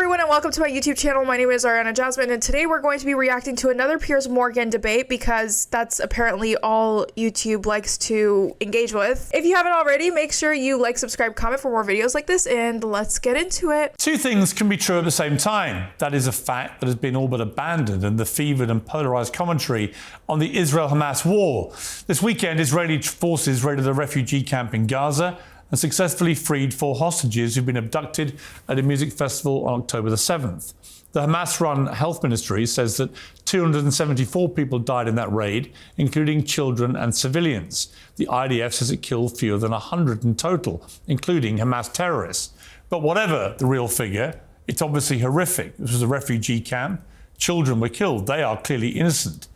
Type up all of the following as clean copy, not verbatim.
everyone, and welcome to my YouTube channel. My name is Ariana Jasmine, and today we're going to be reacting to another Piers Morgan debate because that's apparently all YouTube likes to engage with. If you haven't already, make sure you like, subscribe, comment for more videos like this, and let's get into it. Two things can be true at the same time. That is a fact that has been all but abandoned in the fevered and polarized commentary on the Israel-Hamas war. This weekend, Israeli forces raided a refugee camp in Gaza and successfully freed 4 hostages who've been abducted at a music festival on October the 7th. The Hamas-run health ministry says that 274 people died in that raid, including children and civilians. The IDF says it killed fewer than 100 in total, including Hamas terrorists. But whatever the real figure, it's obviously horrific. This was a refugee camp. Children were killed. They are clearly innocent.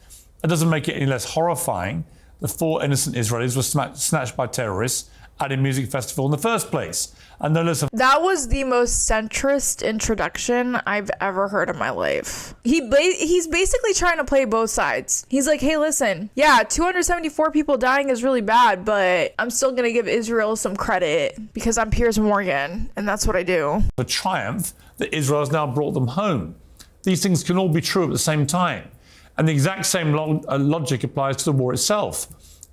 That doesn't make it any less horrifying. The 4 innocent Israelis were snatched by terrorists at a music festival in the first place. And no less of that was the most centrist introduction I've ever heard in my life. He's basically trying to play both sides. He's like, hey, listen, yeah, 274 people dying is really bad, but I'm still gonna give Israel some credit because I'm Piers Morgan, and that's what I do. a triumph that Israel has now brought them home. These things can all be true at the same time. And the exact same logic applies to the war itself.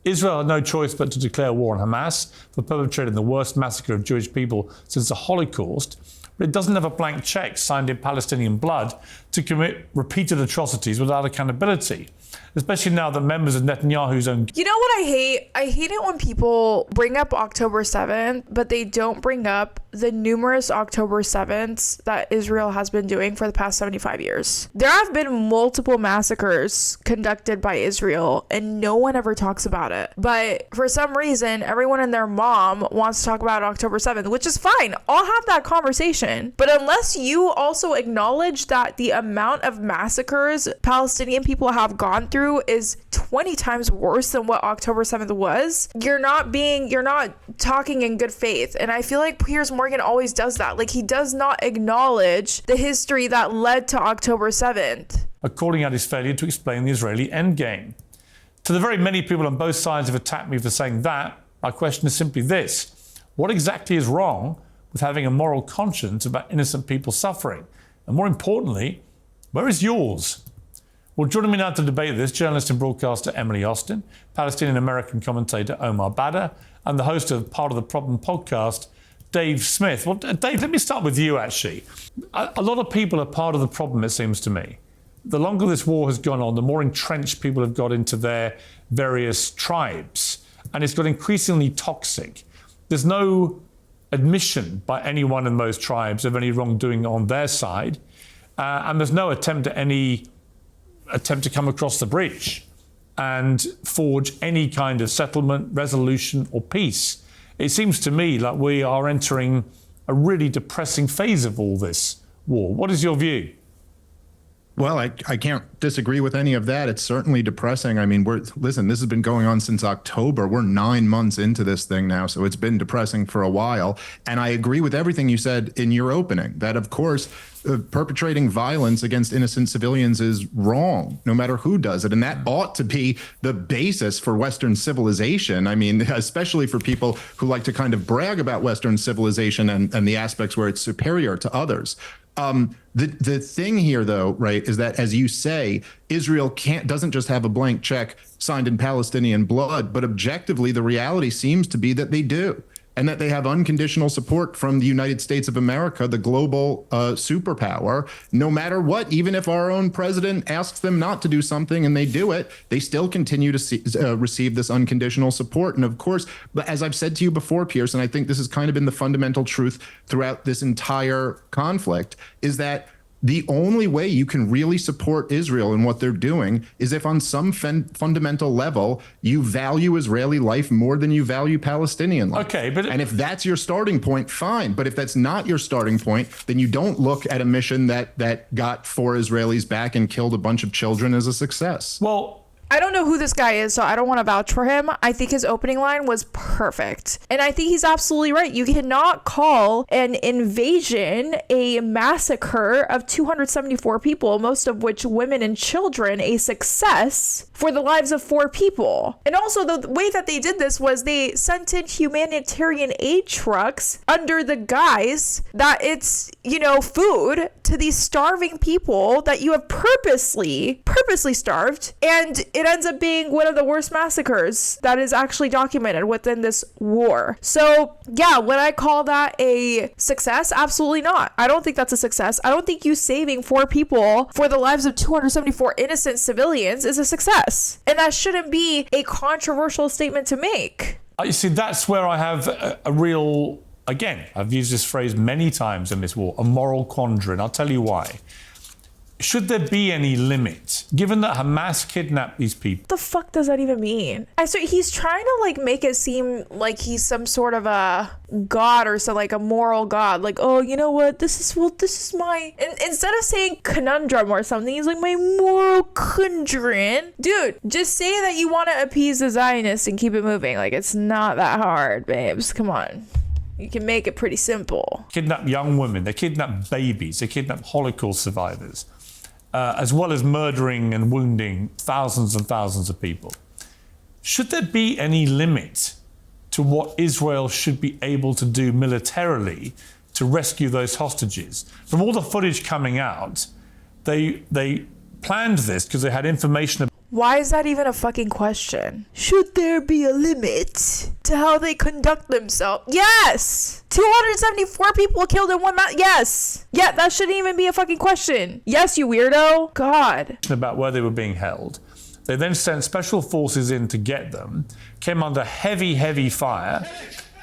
Israel had no choice but to declare war on Hamas for perpetrating the worst massacre of Jewish people since the Holocaust, but it doesn't have a blank check signed in Palestinian blood to commit repeated atrocities without accountability, especially now that members of Netanyahu's own... You know what I hate? I hate it when people bring up October 7th, but they don't bring up the numerous October 7ths that Israel has been doing for the past 75 years. There have been multiple massacres conducted by Israel, and no one ever talks about it. But for some reason, everyone and their mom wants to talk about October 7th, which is fine. I'll have that conversation. But unless you also acknowledge that the amount of massacres Palestinian people have gone through is 20 times worse than what October 7th was, you're not talking in good faith. And I feel like Piers Morgan always does that. Like, he does not acknowledge the history that led to October 7th. calling out his failure to explain the Israeli endgame. To the very many people on both sides who have attacked me for saying that, my question is simply this: what exactly is wrong with having a moral conscience about innocent people suffering? And more importantly, where is yours? Well, joining me now to debate this, journalist and broadcaster Emily Austin, Palestinian-American commentator Omar Badr, and the host of Part of the Problem podcast, Dave Smith. Well, Dave, let me start with you, actually. A lot of people are part of the problem, it seems to me. The longer this war has gone on, the more entrenched people have got into their various tribes, and it's got increasingly toxic. There's no admission by anyone in those tribes of any wrongdoing on their side, and there's no attempt to come across the bridge and forge any kind of settlement, resolution, or peace. It seems to me like we are entering a really depressing phase of all this war. What is your view? Well, I can't disagree with any of that. It's certainly depressing. I mean, listen, this has been going on since October. We're 9 months into this thing now, so it's been depressing for a while. And I agree with everything you said in your opening, that, of course, perpetrating violence against innocent civilians is wrong, no matter who does it. And that ought to be the basis for Western civilization. I mean, especially for people who like to kind of brag about Western civilization and the aspects where it's superior to others. The thing here, though, right, is that, as you say, Israel doesn't just have a blank check signed in Palestinian blood, but objectively, the reality seems to be that they do, and that they have unconditional support from the United States of America, the global superpower. No matter what, even if our own president asks them not to do something and they do it, they still continue to receive this unconditional support. And of course, as I've said to you before, Piers, and I think this has kind of been the fundamental truth throughout this entire conflict, is that the only way you can really support Israel in what they're doing is if on some fundamental level you value Israeli life more than you value Palestinian life. Okay, and if that's your starting point, fine. But if that's not your starting point, then you don't look at a mission that got 4 Israelis back and killed a bunch of children as a success. Well, I don't know who this guy is, so I don't want to vouch for him. I think his opening line was perfect. And I think he's absolutely right. You cannot call an invasion, a massacre of 274 people, most of which women and children, a success for the lives of 4 people. And also, the way that they did this was they sent in humanitarian aid trucks under the guise that it's, food to these starving people that you have purposely starved, and it ends up being one of the worst massacres that is actually documented within this war. So yeah, would I call that a success? Absolutely not. I don't think that's a success. I don't think you saving 4 people for the lives of 274 innocent civilians is a success, and that shouldn't be a controversial statement to make. You see, that's where I have a real, again, I've used this phrase many times in this war, a moral quandary, and I'll tell you why. Should there be any limit, given that Hamas kidnapped these people? What the fuck does that even mean? So he's trying to like make it seem like he's some sort of a god or so, like a moral god. Like, oh, you know what? This is my, and instead of saying conundrum or something, he's like, my moral conundrum. Dude, just say that you want to appease the Zionists and keep it moving. Like, it's not that hard, babes. Come on. You can make it pretty simple. Kidnap young women, they kidnap babies, they kidnap Holocaust survivors. As well as murdering and wounding thousands and thousands of people. Should there be any limit to what Israel should be able to do militarily to rescue those hostages? From all the footage coming out, they planned this because they had information about. Why is that even a fucking question? Should there be a limit to how they conduct themselves? Yes! 274 people killed in one month. Yes! Yeah, that shouldn't even be a fucking question. Yes, you weirdo. God. About where they were being held. They then sent special forces in to get them, came under heavy fire,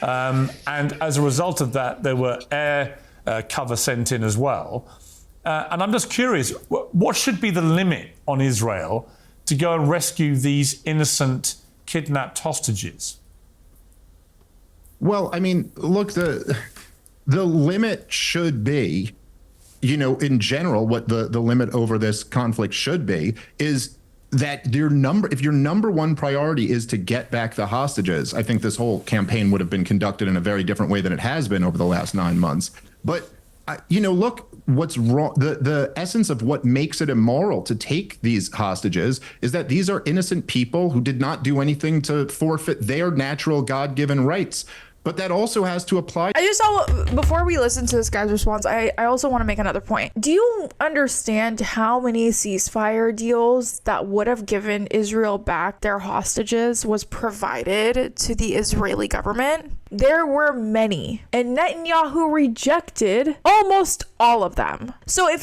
and as a result of that, there were air cover sent in as well. And I'm just curious, what should be the limit on Israel to go and rescue these innocent kidnapped hostages? Well, I mean, look, the limit should be, you know, in general, what the limit over this conflict should be is that if your number one priority is to get back the hostages, I think this whole campaign would have been conducted in a very different way than it has been over the last 9 months. But you know, look, what's wrong, the essence of what makes it immoral to take these hostages is that these are innocent people who did not do anything to forfeit their natural God-given rights. But that also has to apply. I just saw, before we listen to this guy's response, I also want to make another point. Do you understand how many ceasefire deals that would have given Israel back their hostages was provided to the Israeli government? There were many, and Netanyahu rejected almost all of them. So if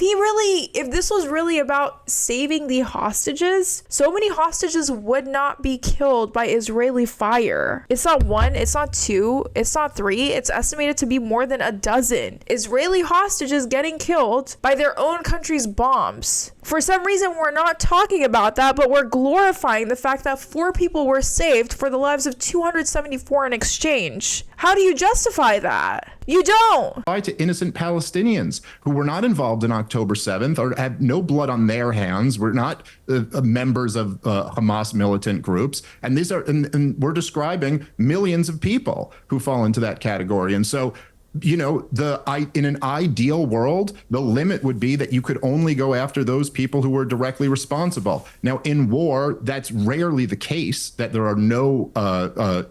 this was really about saving the hostages, so many hostages would not be killed by Israeli fire. It's not 1, it's not 2, it's not 3, it's estimated to be more than a dozen Israeli hostages getting killed by their own country's bombs. For some reason, we're not talking about that, but we're glorifying the fact that 4 people were saved for the lives of 274 in exchange. How do you justify that? You don't. Apply to innocent Palestinians who were not involved in October 7th or had no blood on their hands, were not members of Hamas militant groups. And these are, and we're describing millions of people who fall into that category. And so, you know, in an ideal world, the limit would be that you could only go after those people who were directly responsible. Now, in war, that's rarely the case, that there are no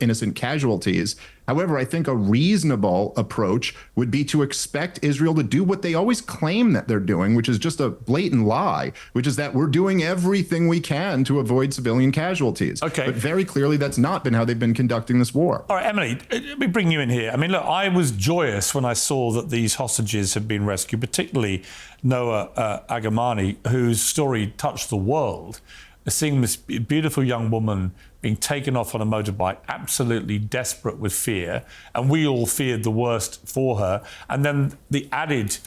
innocent casualties. However, I think a reasonable approach would be to expect Israel to do what they always claim that they're doing, which is just a blatant lie, which is that we're doing everything we can to avoid civilian casualties. Okay. But very clearly, that's not been how they've been conducting this war. All right, Emily, let me bring you in here. I mean, look, I was joyous when I saw that these hostages had been rescued, particularly Noah Agamani, whose story touched the world. Seeing this beautiful young woman being taken off on a motorbike, absolutely desperate with fear, and we all feared the worst for her. And then the added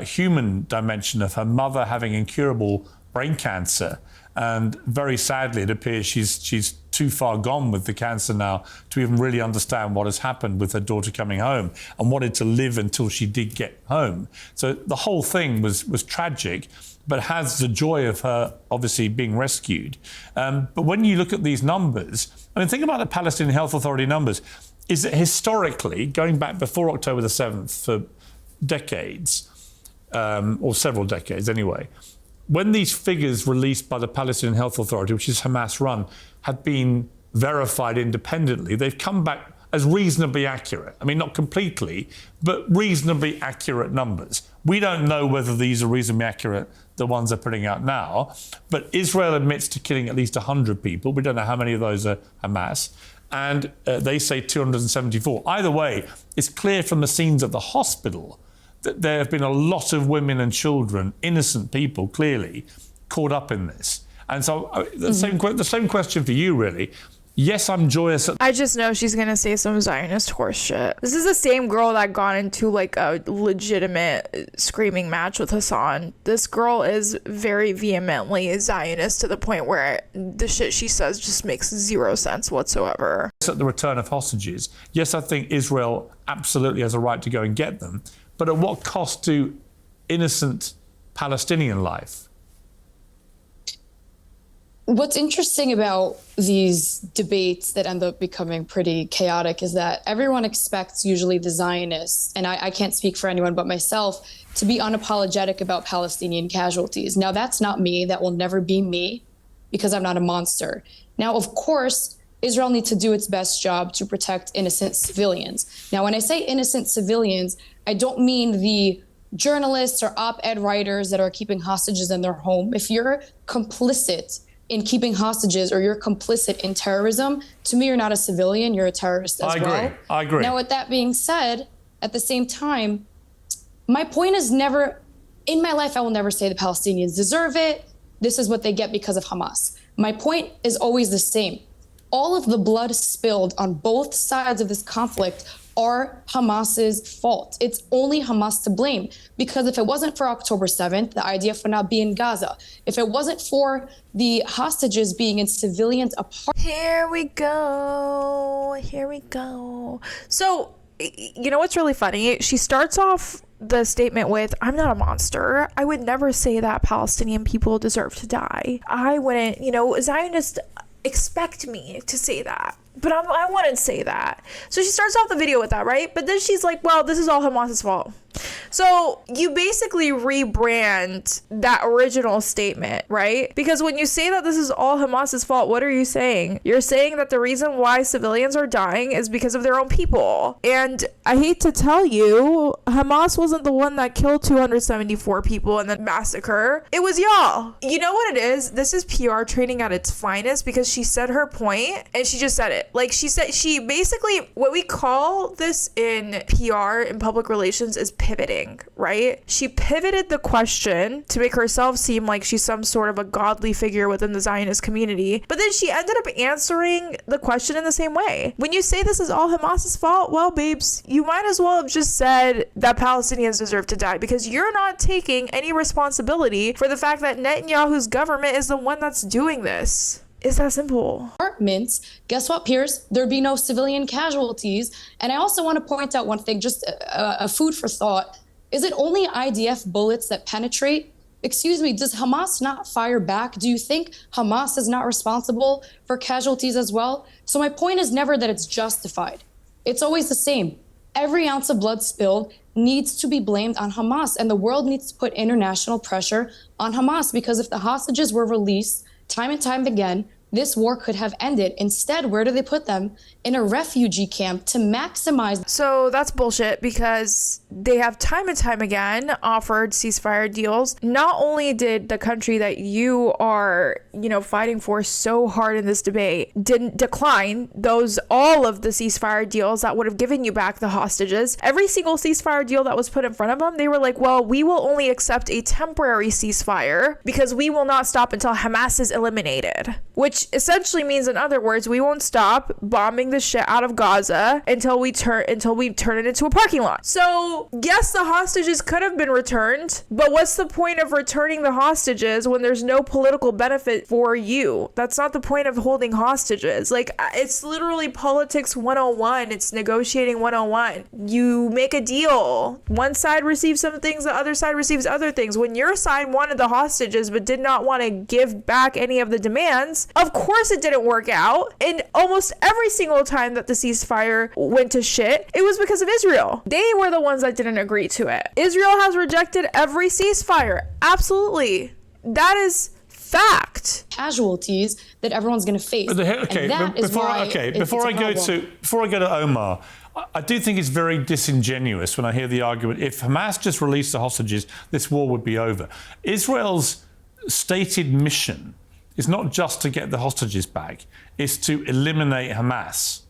human dimension of her mother having incurable brain cancer. And very sadly, it appears she's too far gone with the cancer now to even really understand what has happened with her daughter coming home, and wanted to live until she did get home. So the whole thing was tragic, but has the joy of her obviously being rescued. But when you look at these numbers, I mean, think about the Palestinian Health Authority numbers, is that historically, going back before October the 7th for decades, or several decades anyway, when these figures released by the Palestinian Health Authority, which is Hamas run, have been verified independently, they've come back as reasonably accurate. I mean, not completely, but reasonably accurate numbers. We don't know whether these are reasonably accurate, the ones they're putting out now, but Israel admits to killing at least 100 people. We don't know how many of those are Hamas. And they say 274. Either way, it's clear from the scenes at the hospital that there have been a lot of women and children, innocent people, clearly, caught up in this. And so the same question for you, really. Yes, I'm joyous. I just know she's going to say some Zionist horse shit. This is the same girl that got into like a legitimate screaming match with Hassan. This girl is very vehemently Zionist to the point where the shit she says just makes zero sense whatsoever. At the return of hostages, yes, I think Israel absolutely has a right to go and get them. But at what cost to innocent Palestinian life? What's interesting about these debates that end up becoming pretty chaotic is that everyone expects usually the Zionists, and I can't speak for anyone but myself, to be unapologetic about Palestinian casualties. Now, that's not me. That will never be me because I'm not a monster. Now, of course, Israel needs to do its best job to protect innocent civilians. Now, when I say innocent civilians, I don't mean the journalists or op-ed writers that are keeping hostages in their home. If you're complicit in keeping hostages or you're complicit in terrorism, to me, you're not a civilian, you're a terrorist as well. I agree. Now, with that being said, at the same time, my point is never, in my life, I will never say the Palestinians deserve it. This is what they get because of Hamas. My point is always the same. All of the blood spilled on both sides of this conflict are Hamas's fault. It's only Hamas to blame, because if it wasn't for October 7th, the IDF would not be in Gaza. If it wasn't for the hostages being in civilians apart. Here we go. So, you know what's really funny? She starts off the statement with, I'm not a monster. I would never say that Palestinian people deserve to die. I wouldn't, Zionists expect me to say that. But I wouldn't say that. So she starts off the video with that, right? But then she's like, well, this is all Hamas's fault. So you basically rebrand that original statement, right? Because when you say that this is all Hamas's fault, what are you saying? You're saying that the reason why civilians are dying is because of their own people. And I hate to tell you, Hamas wasn't the one that killed 274 people in the massacre. It was y'all. You know what it is? This is PR training at its finest, because she said her point and she just said it. Like she basically, what we call this in PR, in public relations, is pivoting, right? She pivoted the question to make herself seem like she's some sort of a godly figure within the Zionist community, but then she ended up answering the question in the same way. When you say this is all Hamas's fault, well, babes, you might as well have just said that Palestinians deserve to die, because you're not taking any responsibility for the fact that Netanyahu's government is the one that's doing this. It's that simple. Apartments, guess what, Piers? There'd be no civilian casualties. And I also want to point out one thing, just a food for thought. Is it only IDF bullets that penetrate? Excuse me, does Hamas not fire back? Do you think Hamas is not responsible for casualties as well? So my point is never that it's justified. It's always the same. Every ounce of blood spilled needs to be blamed on Hamas, and the world needs to put international pressure on Hamas, because if the hostages were released time and time again, this war could have ended. Instead, where do they put them? In a refugee camp to maximize. So that's bullshit, because they have time and time again offered ceasefire deals. Not only did the country that you are, fighting for so hard in this debate didn't decline all of the ceasefire deals that would have given you back the hostages. Every single ceasefire deal that was put in front of them, they were like, well, we will only accept a temporary ceasefire because we will not stop until Hamas is eliminated, which essentially means, in other words, we won't stop bombing the shit out of Gaza until we turn it into a parking lot. So yes, the hostages could have been returned, but what's the point of returning the hostages when there's no political benefit for you? That's not the point of holding hostages. Like, it's literally politics 101. It's negotiating 101. You make a deal. One side receives some things, the other side receives other things. When your side wanted the hostages but did not want to give back any of the demands, of course it didn't work out. And almost every single time that the ceasefire went to shit, it was because of Israel. They were the ones that didn't agree to it. Israel has rejected every ceasefire. Absolutely. That is fact. Casualties that everyone's going to face. Before I go to Omar, I do think it's very disingenuous when I hear the argument, if Hamas just released the hostages, this war would be over. Israel's stated mission is not just to get the hostages back, it's to eliminate Hamas.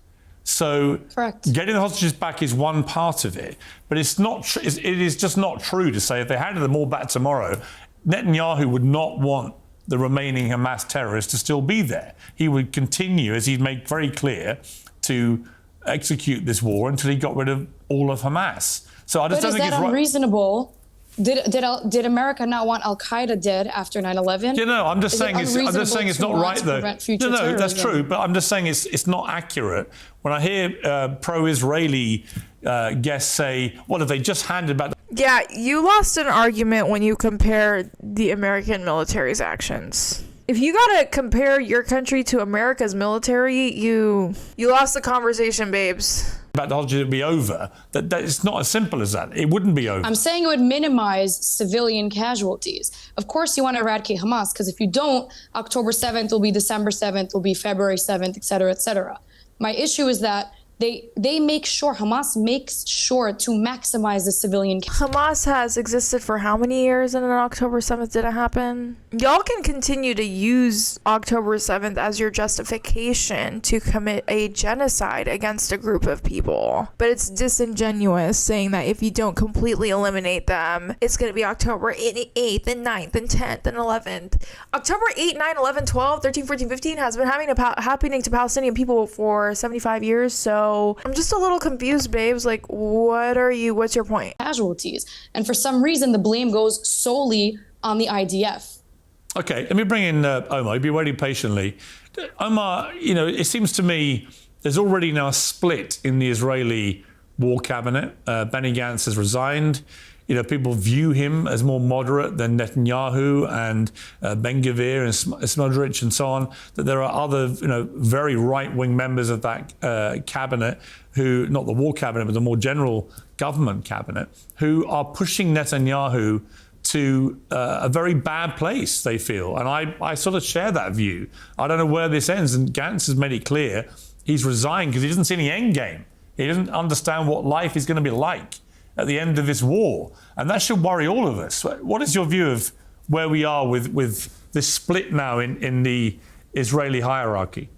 So Correct. Getting the hostages back is one part of it, but it is just not true to say if they handed them all back tomorrow, Netanyahu would not want the remaining Hamas terrorists to still be there. He would continue, as he's made very clear, to execute this war until he got rid of all of Hamas. So I just don't think it's right. Is that unreasonable? Did America not want Al Qaeda dead after 9/11? I'm just saying it's not right though. No, that's true. But I'm just saying it's not accurate. When I hear pro-Israeli guests say, "Well, if they just handed back." Yeah, you lost an argument when you compare the American military's actions. If you gotta compare your country to America's military, you lost the conversation, babes. About the hostages would be over. That it's not as simple as that. It wouldn't be over. I'm saying it would minimize civilian casualties. Of course, you want to eradicate Hamas, because if you don't, October 7th will be December 7th, will be February 7th, et cetera, et cetera. My issue is that Hamas makes sure to maximize the civilian. Hamas has existed for how many years, and on October 7th did it happen? Y'all can continue to use October 7th as your justification to commit a genocide against a group of people. But it's disingenuous saying that if you don't completely eliminate them, it's going to be October 8th and 9th and 10th and 11th. October 8, 9, 11, 12, 13, 14, 15 has been happening to Palestinian people for 75 years. So I'm just a little confused, babes. Like, what's your point? Casualties. And for some reason, the blame goes solely on the IDF. Okay, let me bring in Omar. You'll be waiting patiently. Omar, it seems to me there's already now a split in the Israeli war cabinet. Benny Gantz has resigned. People view him as more moderate than Netanyahu and Ben Gvir and Smotrich and so on. That there are other, very right-wing members of that cabinet who, not the war cabinet, but the more general government cabinet, who are pushing Netanyahu to a very bad place, they feel. And I sort of share that view. I don't know where this ends. And Gantz has made it clear he's resigned because he doesn't see any end game. He doesn't understand what life is going to be like at the end of this war. And that should worry all of us. What is your view of where we are with this split now in the Israeli hierarchy?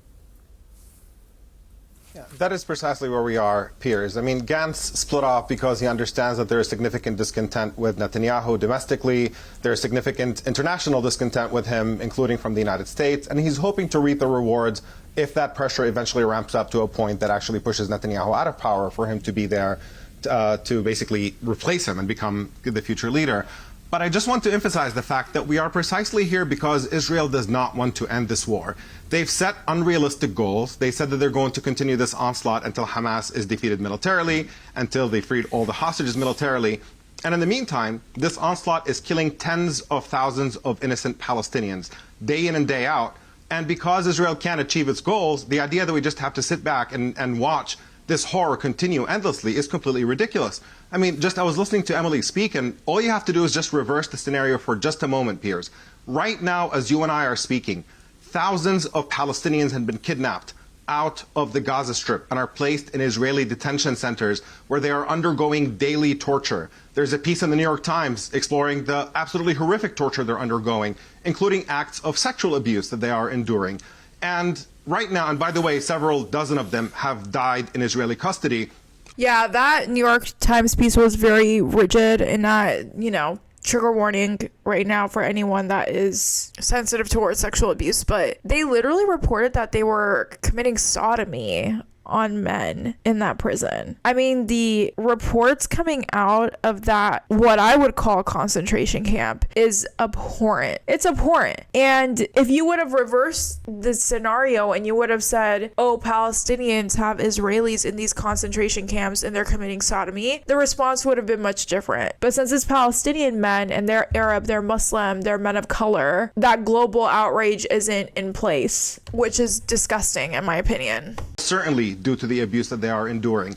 Yeah, that is precisely where we are, Piers. I mean, Gantz split off because he understands that there is significant discontent with Netanyahu domestically. There is significant international discontent with him, including from the United States. And he's hoping to reap the rewards if that pressure eventually ramps up to a point that actually pushes Netanyahu out of power for him to be there to basically replace him and become the future leader. But I just want to emphasize the fact that we are precisely here because Israel does not want to end this war. They've set unrealistic goals. They said that they're going to continue this onslaught until Hamas is defeated militarily, until they freed all the hostages militarily. And in the meantime, this onslaught is killing tens of thousands of innocent Palestinians, day in and day out. And because Israel can't achieve its goals, the idea that we just have to sit back and watch this horror continue endlessly is completely ridiculous. I mean, I was listening to Emily speak, and all you have to do is just reverse the scenario for just a moment, Piers. Right now, as you and I are speaking, thousands of Palestinians have been kidnapped out of the Gaza Strip and are placed in Israeli detention centers where they are undergoing daily torture. There's a piece in the New York Times exploring the absolutely horrific torture they're undergoing, including acts of sexual abuse that they are enduring. And right now, and by the way, several dozen of them have died in Israeli custody. Yeah, that New York Times piece was very rigid and not, trigger warning right now for anyone that is sensitive towards sexual abuse. But they literally reported that they were committing sodomy on men in that prison. I mean, the reports coming out of that, what I would call concentration camp, is abhorrent. It's abhorrent. And if you would have reversed the scenario and you would have said, oh, Palestinians have Israelis in these concentration camps and they're committing sodomy, the response would have been much different. But since it's Palestinian men and they're Arab, they're Muslim, they're men of color, that global outrage isn't in place, which is disgusting in my opinion. Certainly due to the abuse that they are enduring.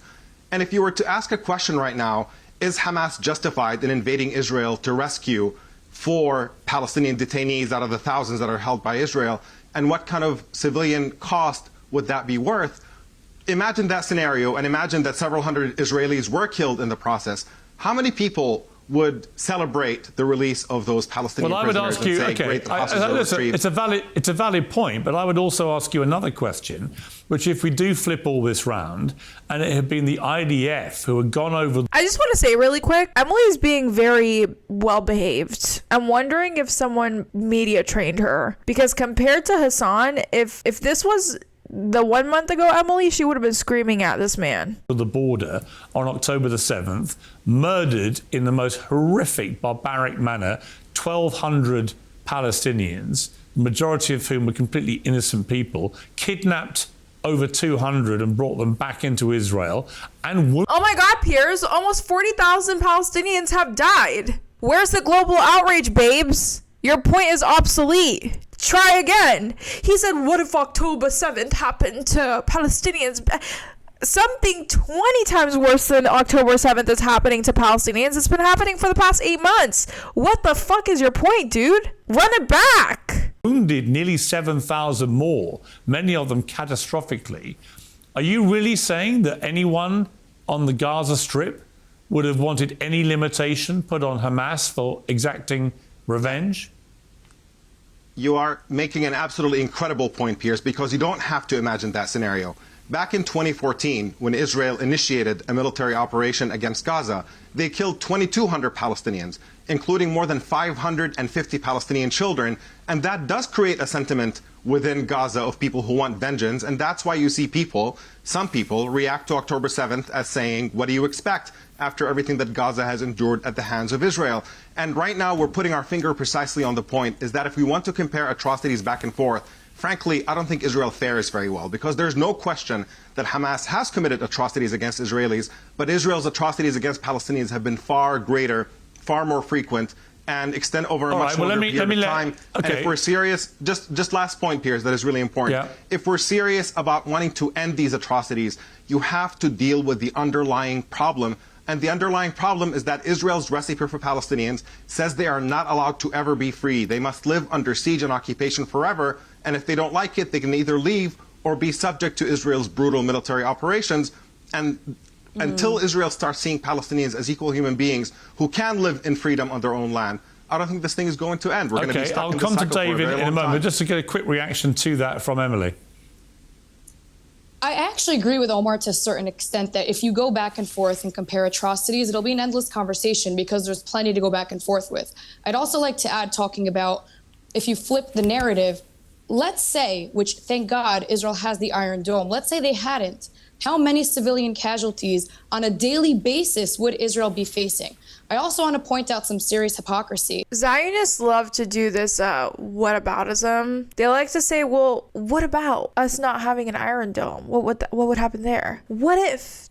And if you were to ask a question right now, is Hamas justified in invading Israel to rescue for Palestinian detainees out of the thousands that are held by Israel? And what kind of civilian cost would that be worth? Imagine that scenario, and imagine that several hundred Israelis were killed in the process. How many people would celebrate the release of those Palestinian prisoners? Well, I would ask you, and say, okay, great, the hostages are retrieved? it's a valid point, but I would also ask you another question, which if we do flip all this round, and it had been the IDF who had gone over... I just want to say really quick, Emily's being very well behaved. I'm wondering if someone media trained her, because compared to Hassan, if this was the 1 month ago Emily, she would have been screaming at this man. The border on October the 7th, murdered in the most horrific, barbaric manner 1,200 Palestinians, the majority of whom were completely innocent people, kidnapped over 200 and brought them back into Israel. And oh my God, Piers, almost 40,000 Palestinians have died. Where's the global outrage, babes? Your point is obsolete. Try again. He said, what if October 7th happened to Palestinians? Something 20 times worse than October 7th is happening to Palestinians. It's been happening for the past 8 months. What the fuck is your point, dude? Run it back. Wounded nearly 7,000 more, many of them catastrophically. Are you really saying that anyone on the Gaza Strip would have wanted any limitation put on Hamas for exacting revenge? You are making an absolutely incredible point, Piers, because you don't have to imagine that scenario. Back in 2014, when Israel initiated a military operation against Gaza, they killed 2,200 Palestinians, including more than 550 Palestinian children. And that does create a sentiment within Gaza of people who want vengeance. And that's why you see some people, react to October 7th as saying, what do you expect after everything that Gaza has endured at the hands of Israel? And right now we're putting our finger precisely on the point, is that if we want to compare atrocities back and forth, frankly, I don't think Israel fares very well, because there's no question that Hamas has committed atrocities against Israelis, but Israel's atrocities against Palestinians have been far greater, far more frequent, and extend over a much longer period of time. Okay. And if we're serious, just last point, Piers, that is really important. Yeah. If we're serious about wanting to end these atrocities, you have to deal with the underlying problem. And the underlying problem is that Israel's recipe for Palestinians says they are not allowed to ever be free. They must live under siege and occupation forever. And if they don't like it, they can either leave or be subject to Israel's brutal military operations. And until Israel starts seeing Palestinians as equal human beings who can live in freedom on their own land, I don't think this thing is going to end. We're going to be stuck I'll in this come to cycle for a David very in a long moment, time. just to get a quick reaction to that from Emily. I actually agree with Omar to a certain extent that if you go back and forth and compare atrocities, it'll be an endless conversation because there's plenty to go back and forth with. I'd also like to add, talking about if you flip the narrative, let's say, which thank God Israel has the Iron Dome, let's say they hadn't. How many civilian casualties on a daily basis would Israel be facing? I also want to point out some serious hypocrisy. Zionists love to do this whataboutism. They like to say, well, what about us not having an Iron Dome? What would happen there? What if?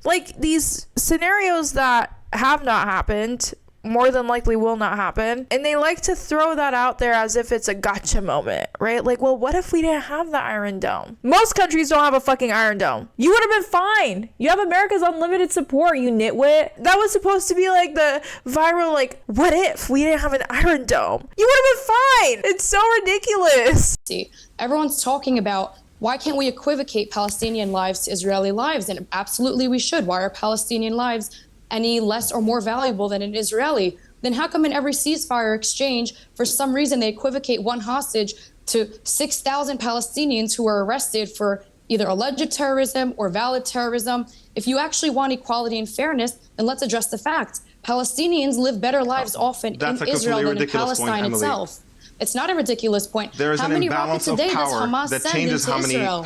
Like these scenarios that have not happened, more than likely will not happen. And they like to throw that out there as if it's a gotcha moment, right? Like, well, what if we didn't have the Iron Dome? Most countries don't have a fucking Iron Dome. You would have been fine. You have America's unlimited support, you nitwit. That was supposed to be like the viral, like, what if we didn't have an Iron Dome? You would have been fine. It's so ridiculous. See, everyone's talking about, why can't we equivocate Palestinian lives to Israeli lives? And absolutely we should. Why are Palestinian lives any less or more valuable than an Israeli? Then how come in every ceasefire exchange, for some reason, they equivocate one hostage to 6,000 Palestinians who are arrested for either alleged terrorism or valid terrorism? If you actually want equality and fairness, then let's address the fact. Palestinians live better lives often in Israel than in Palestine itself. It's not a ridiculous point. There is how an many imbalance rockets a of day does power Hamas that send changes into how many. Israel?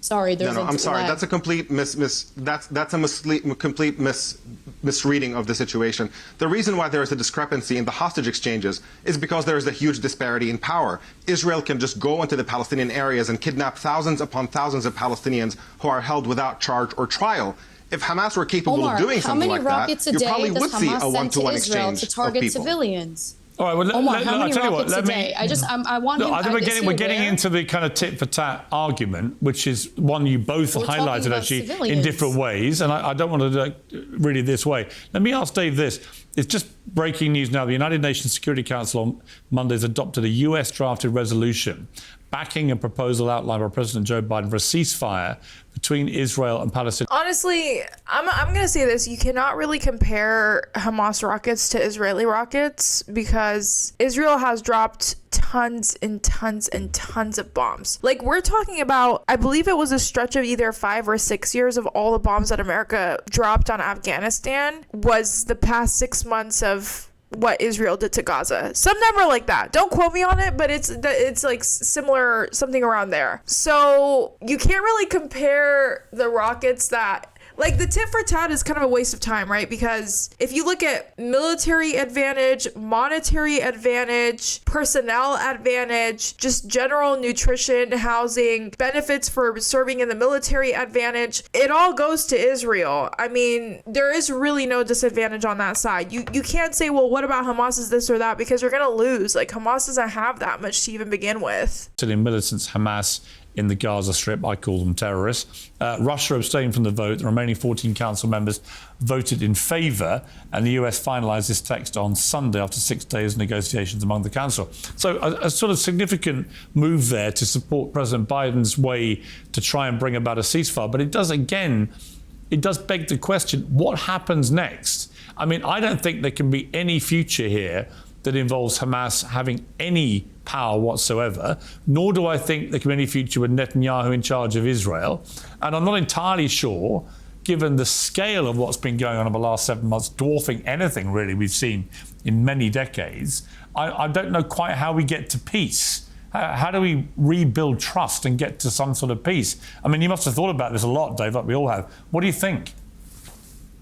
Sorry, there's No, I'm sorry. lag. That's a complete complete misreading of the situation. The reason why there is a discrepancy in the hostage exchanges is because there is a huge disparity in power. Israel can just go into the Palestinian areas and kidnap thousands upon thousands of Palestinians who are held without charge or trial. If Hamas were capable Omar, of doing something like that, you probably would see a one-to-one exchange to target of people. civilians? All right, well, Omar, how many I'll tell you what, rockets a day? I want him. I think we're getting into the kind of tit-for-tat argument, which is one you both We're talking highlighted about actually in civilians. different ways, and I don't want to read it this way. Let me ask Dave this. It's just breaking news now. The United Nations Security Council on Monday has adopted a US drafted resolution backing a proposal outlined by President Joe Biden for a ceasefire between Israel and Palestine. Honestly, I'm going to say this. You cannot really compare Hamas rockets to Israeli rockets because Israel has dropped tons and tons and tons of bombs. Like, we're talking about, I believe it was a stretch of either 5 or 6 years of all the bombs that America dropped on Afghanistan was the past 6 months of what Israel did to Gaza. Some number like that. Don't quote me on it, but it's like similar, something around there. So you can't really compare the rockets that, like, the tit for tat is kind of a waste of time, right? Because if you look at military advantage, monetary advantage, personnel advantage, just general nutrition, housing, benefits for serving in the military advantage, it all goes to Israel. I mean, there is really no disadvantage on that side. You can't say, well, what about Hamas is this or that? Because you're going to lose. Like, Hamas doesn't have that much to even begin with. To the militants Hamas in the Gaza Strip, I call them terrorists. Russia abstained from the vote. The remaining 14 council members voted in favour, and the US finalised this text on Sunday after 6 days of negotiations among the council. So a sort of significant move there to support President Biden's way to try and bring about a ceasefire. But it does beg the question, what happens next? I mean, I don't think there can be any future here that involves Hamas having any power whatsoever, nor do I think there can be any future with Netanyahu in charge of Israel. And I'm not entirely sure, given the scale of what's been going on over the last 7 months, dwarfing anything really we've seen in many decades, I don't know quite how we get to peace. How do we rebuild trust and get to some sort of peace? I mean, you must have thought about this a lot, Dave, like we all have. What do you think?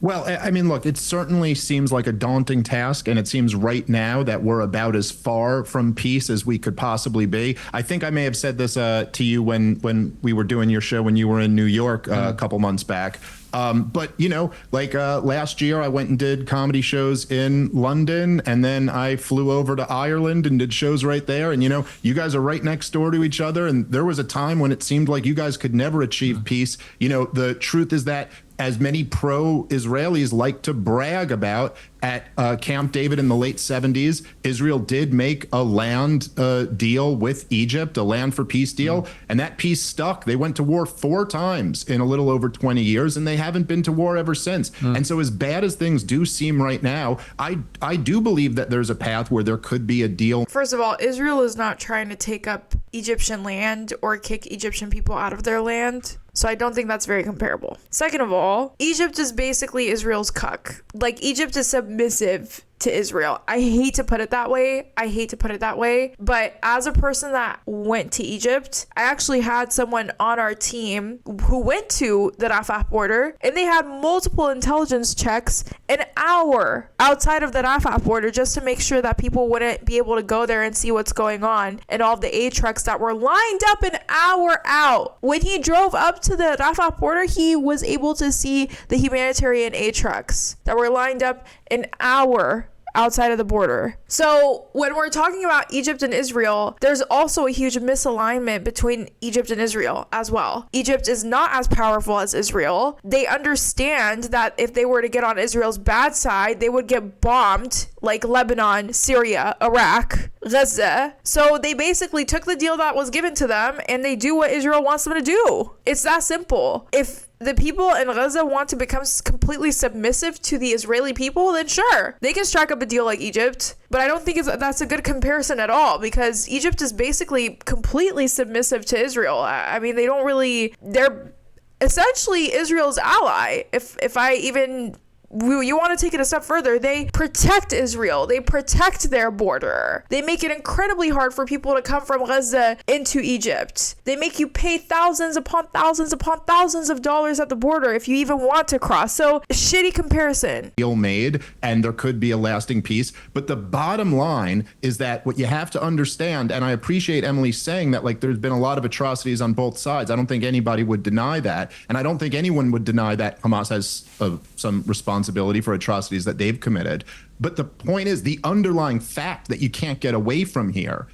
Well, I mean, look, it certainly seems like a daunting task, and it seems right now that we're about as far from peace as we could possibly be. I think I may have said this to you when we were doing your show when you were in New York a couple months back. But, you know, like last year, I went and did comedy shows in London, and then I flew over to Ireland and did shows right there. And, you know, you guys are right next door to each other. And there was a time when it seemed like you guys could never achieve peace. You know, the truth is that, as many pro-Israelis like to brag about, at Camp David in the late 70s, Israel did make a land deal with Egypt, a land for peace deal, and that peace stuck. They went to war 4 times in a little over 20 years, and they haven't been to war ever since. And so as bad as things do seem right now, I do believe that there's a path where there could be a deal. First of all, Israel is not trying to take up Egyptian land or kick Egyptian people out of their land. So I don't think that's very comparable. Second of all, Egypt is basically Israel's cuck. Like, Egypt is submissive to Israel. I hate to put it that way. But as a person that went to Egypt, I actually had someone on our team who went to the Rafah border, and they had multiple intelligence checks an hour outside of the Rafah border just to make sure that people wouldn't be able to go there and see what's going on, and all of the aid trucks that were lined up an hour out. When he drove up to the Rafah border, he was able to see the humanitarian aid trucks that were lined up an hour outside of the border. So when we're talking about Egypt and Israel, there's also a huge misalignment between Egypt and Israel as well. Egypt is not as powerful as Israel. They understand that if they were to get on Israel's bad side, they would get bombed like Lebanon, Syria, Iraq, Gaza. So they basically took the deal that was given to them, and they do what Israel wants them to do. It's that simple. If the people in Gaza want to become completely submissive to the Israeli people, then sure, they can strike up a deal like Egypt. But I don't think that's a good comparison at all, because Egypt is basically completely submissive to Israel. I mean, they're essentially Israel's ally. If I even... you want to take it a step further, they protect Israel. They protect their border. They make it incredibly hard for people to come from Gaza into Egypt. They make you pay thousands upon thousands upon thousands of dollars at the border if you even want to cross. So, shitty comparison. Deal made, and there could be a lasting peace. But the bottom line is that what you have to understand, and I appreciate Emily saying that, like, there's been a lot of atrocities on both sides. I don't think anybody would deny that. And I don't think anyone would deny that Hamas has some responsibility for atrocities that they've committed. But the point is, the underlying fact that you can't get away from here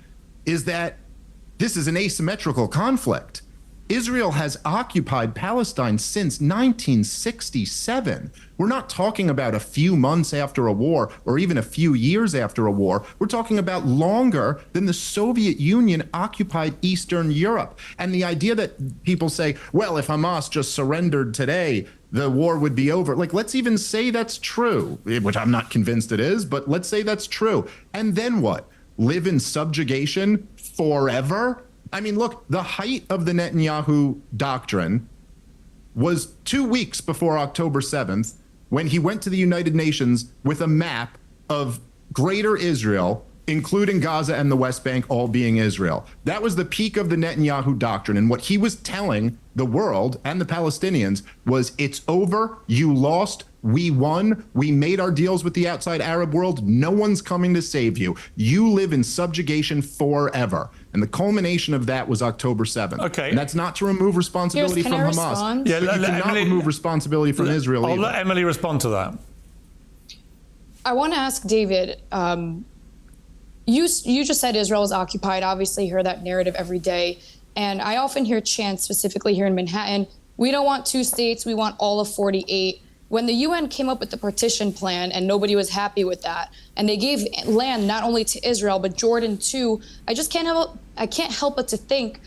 is that this is an asymmetrical conflict. Israel has occupied Palestine since 1967. We're not talking about a few months after a war or even a few years after a war. We're talking about longer than the Soviet Union occupied Eastern Europe. And the idea that people say, well, if Hamas just surrendered today, the war would be over. Like, let's even say that's true, which I'm not convinced it is, but let's say that's true. And then what? Live in subjugation forever? I mean, look, the height of the Netanyahu doctrine was 2 weeks before October 7th, when he went to the United Nations with a map of greater Israel, including Gaza and the West Bank all being Israel. That was the peak of the Netanyahu doctrine. And what he was telling the world and the Palestinians was, it's over, you lost, we won, we made our deals with the outside Arab world, no one's coming to save you. You live in subjugation forever. And the culmination of that was October 7th. Okay. And that's not to remove responsibility Piers, from can I Hamas. respond? Yeah, But you cannot remove responsibility from Israel I'll either. let Emily respond to that. I want to ask David, you just said Israel is occupied. Obviously, you hear that narrative every day. And I often hear chants, specifically here in Manhattan, we don't want 2 states, we want all of 48. When the UN came up with the partition plan and nobody was happy with that, and they gave land not only to Israel, but Jordan too, I can't help but to think,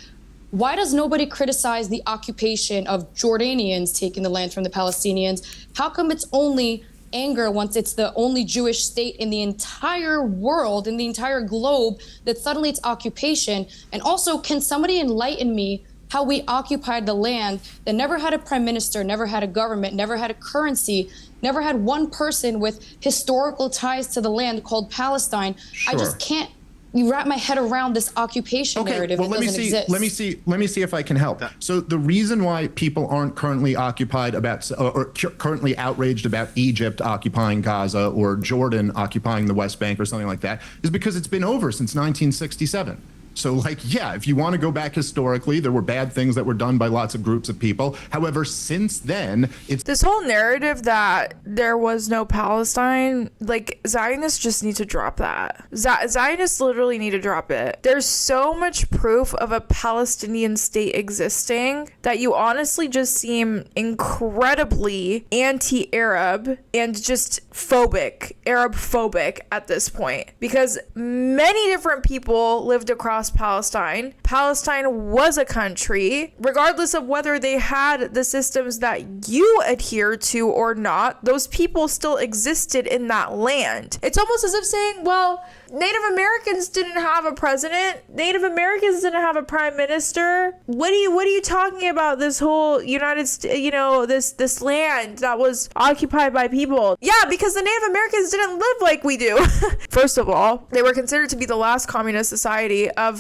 why does nobody criticize the occupation of Jordanians taking the land from the Palestinians? How come it's only anger once it's the only Jewish state in the entire world, in the entire globe, that suddenly it's occupation? And also, can somebody enlighten me how we occupied the land that never had a prime minister, never had a government, never had a currency, never had one person with historical ties to the land called Palestine? Sure. I just can't wrap my head around this occupation narrative. Well, it doesn't exist. let me see if I can help. So the reason why people aren't currently occupied about or currently outraged about Egypt occupying Gaza or Jordan occupying the West Bank or something like that is because it's been over since 1967. So, like, yeah, if you want to go back historically, there were bad things that were done by lots of groups of people. However, since then, it's This whole narrative that there was no Palestine, like, Zionists just need to drop that. Zionists literally need to drop it. There's so much proof of a Palestinian state existing that you honestly just seem incredibly anti-Arab and just Arab phobic at this point. Because many different people lived across Palestine. Palestine was a country, regardless of whether they had the systems that you adhere to or not. Those people still existed in that land. It's almost as if saying, well, Native Americans didn't have a president. Native Americans didn't have a prime minister. What are you talking about? This whole United States, this land that was occupied by people. Yeah, because the Native Americans didn't live like we do. First of all, they were considered to be the last communist society of,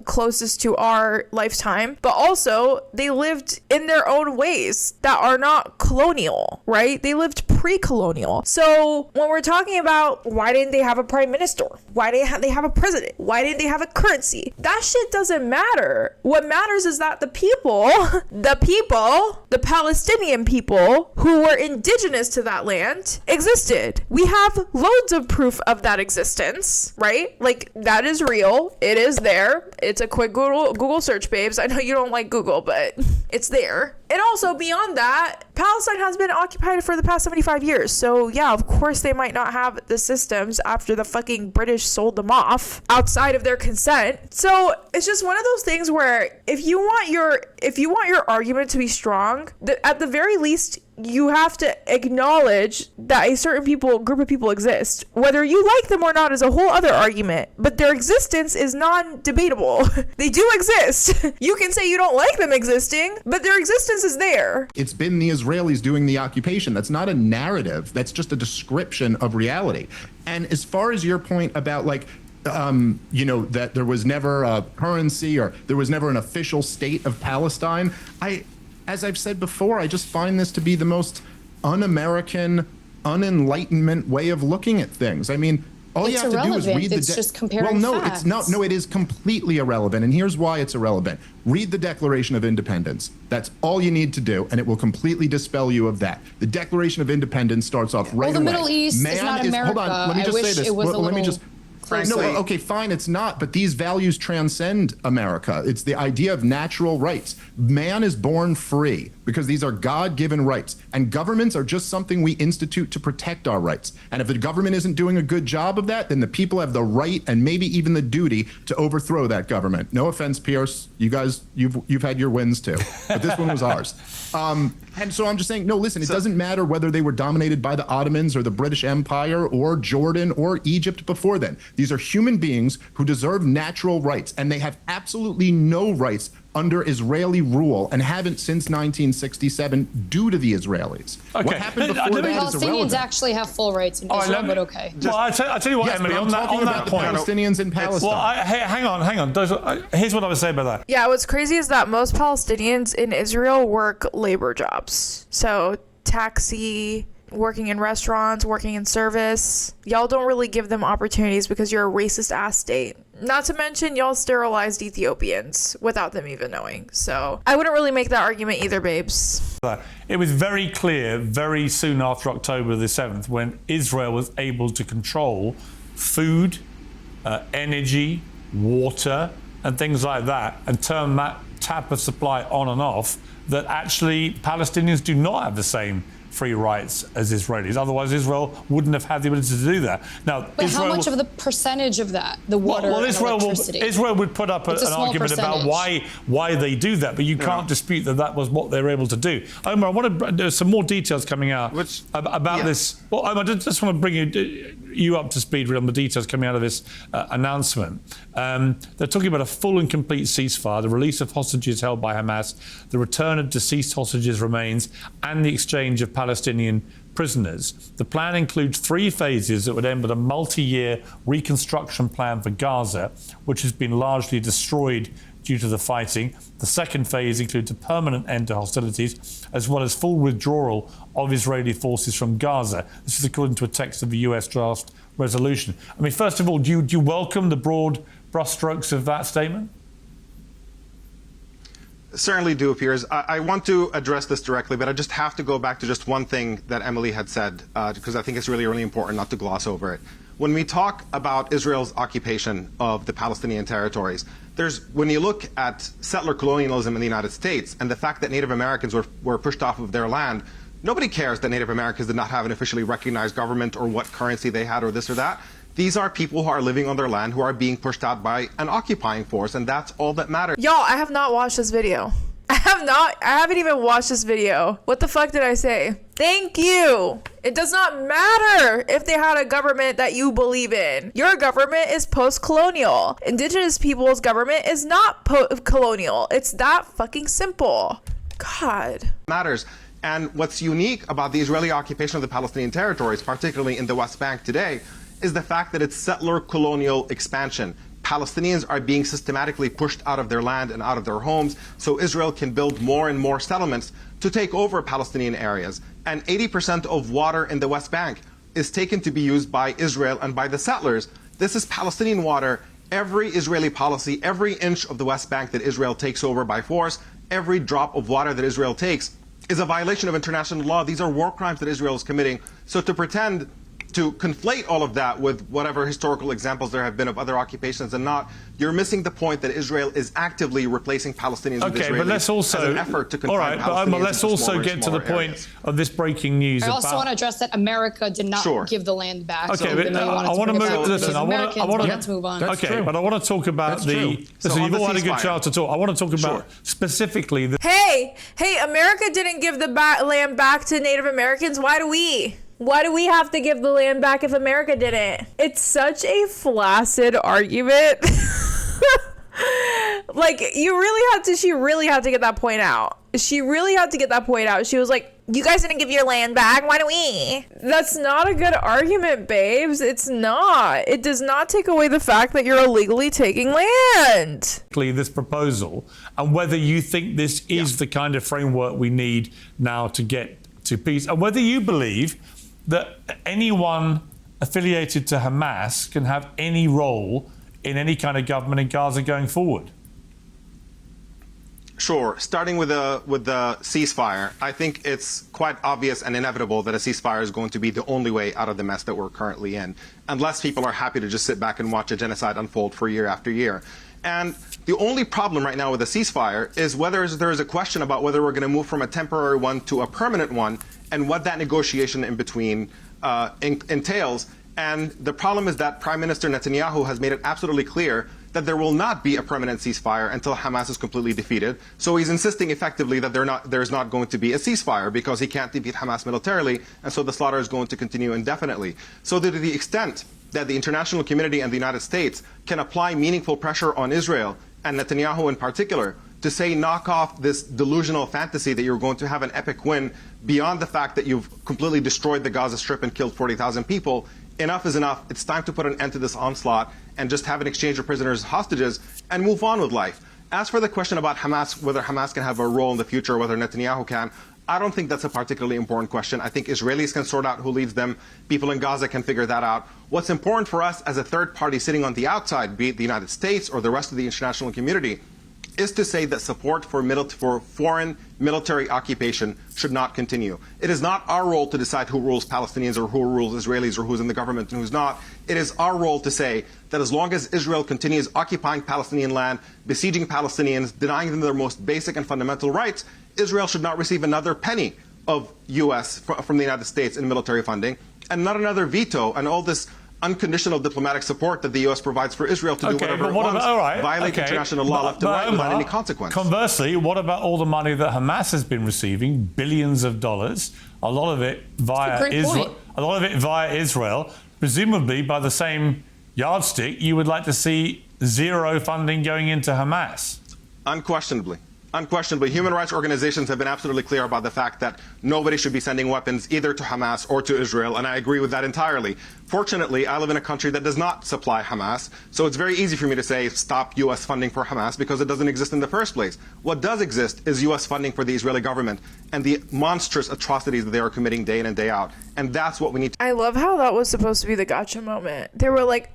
closest to our lifetime, but also they lived in their own ways that are not colonial, right? They lived pre-colonial. So when we're talking about why didn't they have a prime minister? Why didn't they have a president? Why didn't they have a currency? That shit doesn't matter. What matters is that the Palestinian people who were indigenous to that land existed. We have loads of proof of that existence, right? Like, that is real. It is there. It's a quick Google search, babes. I know you don't like Google, but it's there. And also, beyond that, Palestine has been occupied for the past 75 years. So yeah, of course they might not have the systems after the fucking British sold them off outside of their consent. So it's just one of those things where if you want your argument to be strong, at the very least, you have to acknowledge that a certain group of people exist. Whether you like them or not is a whole other argument, but their existence is non-debatable. They do exist. You can say you don't like them existing, but their existence is there. It's been the Israelis doing the occupation. That's not a narrative. That's just a description of reality. And as far as your point about that there was never a currency or there was never an official state of Palestine, as I've said before, I just find this to be the most un-American, un-enlightenment way of looking at things. I mean, all you have to do is read the... It's just comparing facts. No, it is completely irrelevant. And here's why it's irrelevant. Read the Declaration of Independence. That's all you need to do, and it will completely dispel you of that. The Declaration of Independence starts off right away. Well, the Middle East is not America. Hold on, let me just say this. frankly. No, okay, fine, it's not, but these values transcend America. It's the idea of natural rights. Man is born free because these are God-given rights, and governments are just something we institute to protect our rights. And if the government isn't doing a good job of that, then the people have the right and maybe even the duty to overthrow that government. No offense, Piers, you guys, you've had your wins too, but this one was ours. And so I'm just saying, no, listen, it doesn't matter whether they were dominated by the Ottomans or the British Empire or Jordan or Egypt before then. These are human beings who deserve natural rights, and they have absolutely no rights under Israeli rule and haven't since 1967 due to the Israelis. Okay. What happened before that is Palestinians irrelevant. actually have full rights in Israel, but okay. Well, I tell you what, Yes, Emily, but I'm on that talking about the point. Palestinians in Palestine. Well, hang on. Here's what I would say about that. Yeah, what's crazy is that most Palestinians in Israel work labor jobs. So taxi, working in restaurants, working in service. Y'all don't really give them opportunities because you're a racist ass state. Not to mention, y'all sterilized Ethiopians without them even knowing. So I wouldn't really make that argument either, babes. It was very clear very soon after October the 7th when Israel was able to control food, energy, water, and things like that, and turn that tap of supply on and off, that actually Palestinians do not have the same free rights as Israelis. Otherwise, Israel wouldn't have had the ability to do that. Now, But Israel, how much of the percentage of that, the water well, and Israel would put up an small argument about why they do that, but you can't dispute that was what they were able to do. Omar, I want to, there's some more details coming out about this. Well, Omar, I just want to bring you up to speed on the details coming out of this announcement. They're talking about a full and complete ceasefire, the release of hostages held by Hamas, the return of deceased hostages' remains, and the exchange of Palestinian prisoners. The plan includes 3 phases that would end with a multi-year reconstruction plan for Gaza, which has been largely destroyed due to the fighting. The second phase includes a permanent end to hostilities, as well as full withdrawal of Israeli forces from Gaza. This is according to a text of the US draft resolution. I mean, first of all, do you welcome the broad brushstrokes of that statement? Certainly do, Piers. I want to address this directly, but I just have to go back to just one thing that Emily had said, because I think it's really, really important not to gloss over it. When we talk about Israel's occupation of the Palestinian territories, when you look at settler colonialism in the United States and the fact that Native Americans were pushed off of their land, nobody cares that Native Americans did not have an officially recognized government or what currency they had or this or that. These are people who are living on their land who are being pushed out by an occupying force, and that's all that matters. Y'all, I have not watched this video. I haven't even watched this video. What the fuck did I say? Thank you. It does not matter if they had a government that you believe in. Your government is post-colonial. Indigenous people's government is not colonial. It's that fucking simple. God. Matters. And what's unique about the Israeli occupation of the Palestinian territories, particularly in the West Bank today, is the fact that it's settler colonial expansion. Palestinians are being systematically pushed out of their land and out of their homes, so Israel can build more and more settlements to take over Palestinian areas. And 80% of water in the West Bank is taken to be used by Israel and by the settlers. This is Palestinian water. Every Israeli policy, every inch of the West Bank that Israel takes over by force, every drop of water that Israel takes is a violation of international law. These are war crimes that Israel is committing. So to pretend to conflate all of that with whatever historical examples there have been of other occupations and not, you're missing the point that Israel is actively replacing Palestinians with Israelis but let's also, as an effort to confine all right, Palestinians but let's into also smaller get and to the smaller point areas. of this breaking news. I also want to address that America did not give the land back. Okay, so but I want to move. Listen, I want to move on. Okay, true. but I want to talk about That's true. Listen, you've all had a good chance to talk. I want to talk about specifically the. Hey, America didn't give the land back to Native Americans. Why do we? Why do we have to give the land back if America didn't? It's such a flaccid argument. Like, she really had to get that point out. She really had to get that point out. She was like, you guys didn't give your land back. Why do we? That's not a good argument, babes. It's not. It does not take away the fact that you're illegally taking land. This proposal, and whether you think this is the kind of framework we need now to get to peace, and whether you believe that anyone affiliated to Hamas can have any role in any kind of government in Gaza going forward. Sure. Starting with the ceasefire, I think it's quite obvious and inevitable that a ceasefire is going to be the only way out of the mess that we're currently in, unless people are happy to just sit back and watch a genocide unfold for year after year. And the only problem right now with a ceasefire is whether there is a question about whether we're going to move from a temporary one to a permanent one, and what that negotiation in between entails. And the problem is that Prime Minister Netanyahu has made it absolutely clear that there will not be a permanent ceasefire until Hamas is completely defeated. So he's insisting effectively that there's not going to be a ceasefire because he can't defeat Hamas militarily, and so the slaughter is going to continue indefinitely. So to the extent that the international community and the United States can apply meaningful pressure on Israel, and Netanyahu in particular, to say knock off this delusional fantasy that you're going to have an epic win beyond the fact that you've completely destroyed the Gaza Strip and killed 40,000 people, enough is enough. It's time to put an end to this onslaught and just have an exchange of prisoners as hostages and move on with life. As for the question about Hamas, whether Hamas can have a role in the future, or whether Netanyahu can, I don't think that's a particularly important question. I think Israelis can sort out who leads them. People in Gaza can figure that out. What's important for us as a third party sitting on the outside, be it the United States or the rest of the international community, is to say that support for foreign military occupation should not continue. It is not our role to decide who rules Palestinians or who rules Israelis or who's in the government and who's not. It is our role to say that as long as Israel continues occupying Palestinian land, besieging Palestinians, denying them their most basic and fundamental rights, Israel should not receive another penny of U.S. from the United States in military funding, and not another veto and all this unconditional diplomatic support that the U.S. provides for Israel to do whatever it wants, violate international law left and right without any consequence. Conversely, what about all the money that Hamas has been receiving, billions of dollars, a lot of it via Israel, presumably by the same yardstick, you would like to see zero funding going into Hamas? Unquestionably. Unquestionably, human rights organizations have been absolutely clear about the fact that nobody should be sending weapons either to Hamas or to Israel, and I agree with that entirely. Fortunately, I live in a country that does not supply Hamas, so it's very easy for me to say stop U.S. funding for Hamas because it doesn't exist in the first place. What does exist is U.S. funding for the Israeli government and the monstrous atrocities that they are committing day in and day out, and that's what we need to... I love how that was supposed to be the gotcha moment. They were like,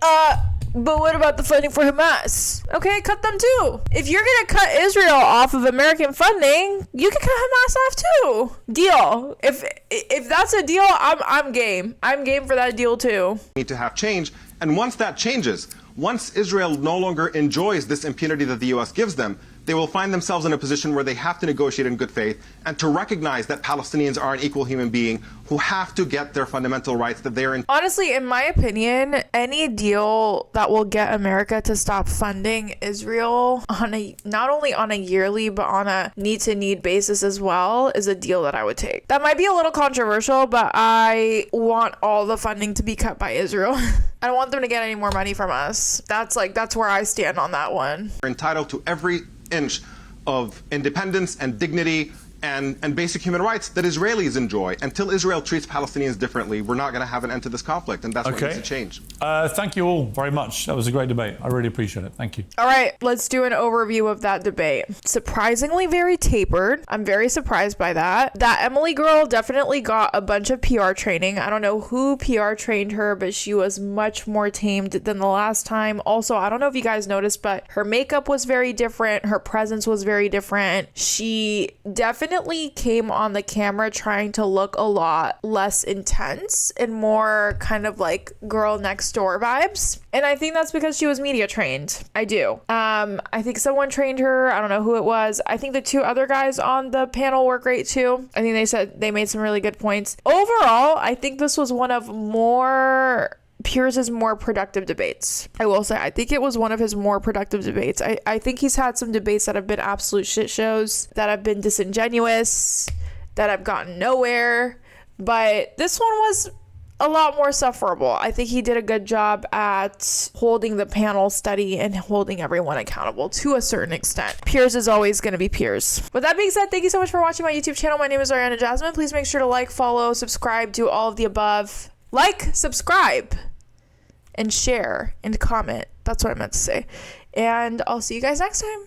but what about the funding for Hamas? Okay, cut them too. If you're gonna cut Israel off of American funding, you can cut Hamas off too. Deal. If that's a deal, I'm game. I'm game for that deal too. Need to have change, and once that changes, once Israel no longer enjoys this impunity that the U.S. gives them, they will find themselves in a position where they have to negotiate in good faith and to recognize that Palestinians are an equal human being who have to get their fundamental rights that they're in. Honestly, in my opinion, any deal that will get America to stop funding Israel not only on a yearly but on a need-to-need basis as well is a deal that I would take. That might be a little controversial, but I want all the funding to be cut by Israel. I don't want them to get any more money from us. That's where I stand on that one. We're entitled to every inch of independence and dignity and basic human rights that Israelis enjoy. Until Israel treats Palestinians differently, we're not going to have an end to this conflict, and that's what needs to change. Thank you all very much. That was a great debate. I really appreciate it. Thank you. All right, let's do an overview of that debate. Surprisingly very tapered. I'm very surprised by that. That Emily girl definitely got a bunch of PR training. I don't know who PR trained her, but she was much more tamed than the last time. Also, I don't know if you guys noticed, but her makeup was very different. Her presence was very different. She definitely came on the camera trying to look a lot less intense and more kind of like girl next door vibes. And I think that's because she was media trained. I do. I think someone trained her. I don't know who it was. I think the two other guys on the panel were great too. I think they said they made some really good points. Overall, I think this was one of Piers' more productive debates. I will say, I think it was one of his more productive debates. I think he's had some debates that have been absolute shit shows, that have been disingenuous, that have gotten nowhere. But this one was a lot more sufferable. I think he did a good job at holding the panel steady and holding everyone accountable to a certain extent. Piers is always going to be Piers. With that being said, thank you so much for watching my YouTube channel. My name is Ariana Jasmine. Please make sure to like, follow, subscribe, do all of the above. Like, subscribe, and share and comment. That's what I meant to say. And I'll see you guys next time.